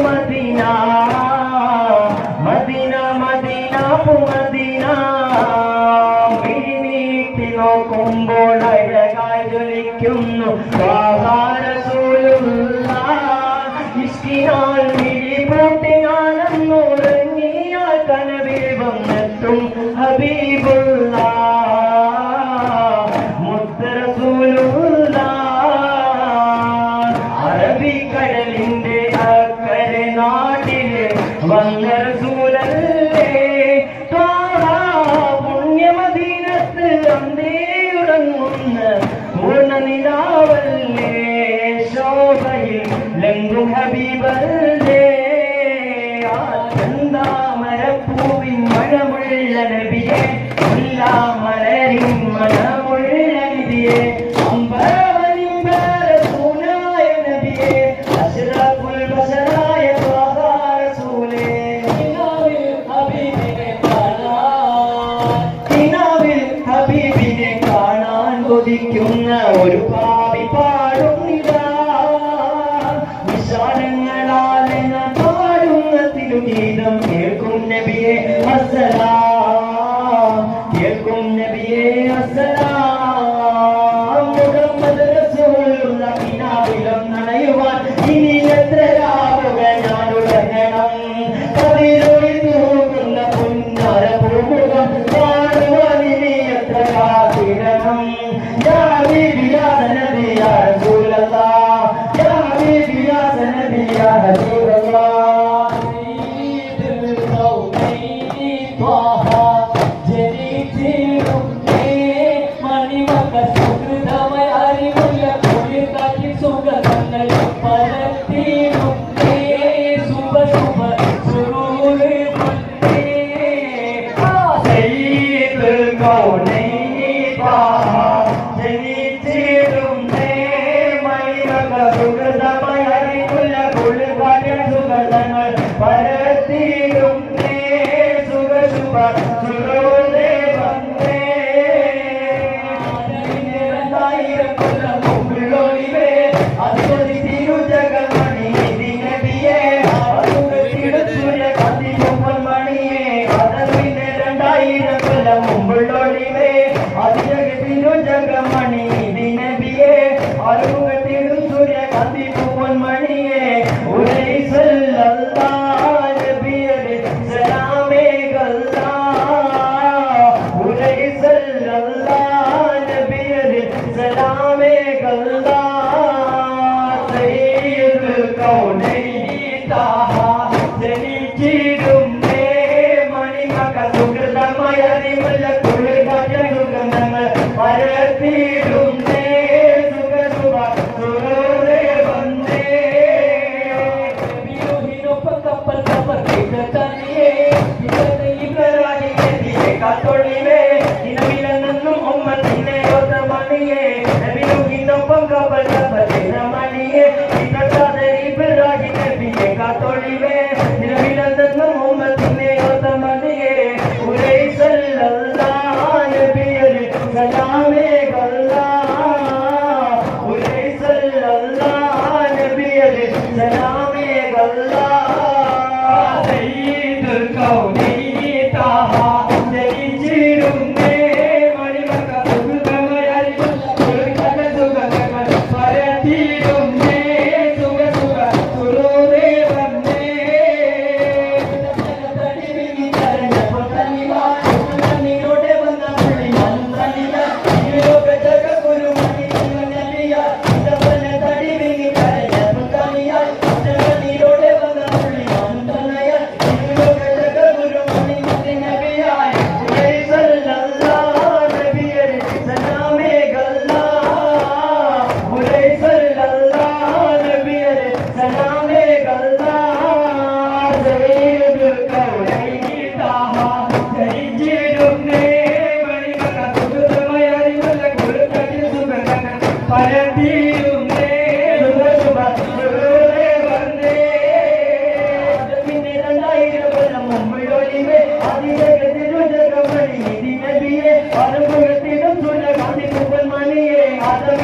Medina Medina Medina Medina മിഴിനീട്ടി നോക്കുമ്പോൾ അഴകായി ജ്വലിക്കുന്നു ഇഷ്കിനാൽ മിഴി പൂട്ടിയാലെന്നുറങ്ങിയാൽ കനവിൽ വന്നെത്തും ഹബീബുള്ള മുത്ത് റസൂലുള്ള അറബിക്കടലിന്റെ അക്കരെ നാട്ടില് വന്ന റസൂലല്ലേ പുണ്യമദീനത്ത് അന്തേയുറങ്ങുന്ന പൂർണ്ണനിലാവല്ലേ ശോഭയിൽ ലംഘും ഹബീബല്ലേ ചന്താമരപ്പൂവിൻ മണമുള്ള നബിയെ മലരിൻ മണമുള്ള നബിയെ അമ്പരവനിമ്പരസൂനായ നബിയെ അശ്റഫുൽ ബശറായ ത്വാഹ റസൂലേ ഹബീബിനെ കാണാൻ കൊതിക്കുന്ന ഒരു പാവി പാടുന്നിതാ വിശാലങ്ങളാലെ പാടുന്ന തിരുഗീതം കേൾക്കും നബിയെ അസ്സലാം കേൾക്കും നബിയെ അസ്സലാം മുഹമ്മദ് റസൂലുള്ള കിനാവിലും നനയുവാൻ ഇനി എത്ര രാവുകൾ ഞാനുടങ്ങണം കവിരൊഴി തൂക്കുന്ന പുന്നാര പൂമുഖം കാണുവാൻ ഇനി എത്ര കാത്തിടണം യാ ഹബീബി യാ നബി യാ റസൂലല്ലാഹ് യാ ഹബീബി യാ നബി യാ ഹബീബല്ലാഹ് ജഗമണി നബിയെ അരുകത്തിടും സൂര്യകാന്തി പൂവൻ മണിയെ ഉലൈ സല്ലല്ലാഹു നബിയെ സലാമേ ഗല്ലാ ഉലൈ സല്ലല്ലാഹു നബിയെ സലാമേ ഗല്ലാ സയ്യിദുൽ കൗനൈനി താഹ ജനിച്ചിടും മണിമക സുഹൃതമയറി മുല്ലക്കുളിർ ഭജനുഗന്ധങ്ങൾ പരത്തിടും സുഖ സുഖ സുരേ വന്നേ വിരുഹിനൊപ്പം കപ്പൽ കപ്പൽ തനിയെ ഇബ്രാഹിമിനെ കാത്തൊളിവേ ഇനവിലെന്നും ഉമ്മത്തിനെ ഒത്തമണിയെ വിരുഹിനൊപ്പം കപ്പൽ കപ്പൽ മണിയെ ഇബ്രാഹിമിനെ കാത്തൊളിവേ ഇനവിലെന്നും ഉമ്മത്തിനെ ഒത്തമണിയെ ഉലൈ സല്ലല്ലാഹു നബിയെ സലാമേ ഗല്ലാ ഉലൈ സല്ലല്ലാഹു നബിയെ സലാമേ ഗല്ലാ സയ്യിദുൽ കൗനൈനി താഹ ജനിച്ചിടും മണിമക സുഖമയറി സുഖങ്ങൾ പരത്തിടും സുഖ സുഖ സുരേ വന്നേ Adam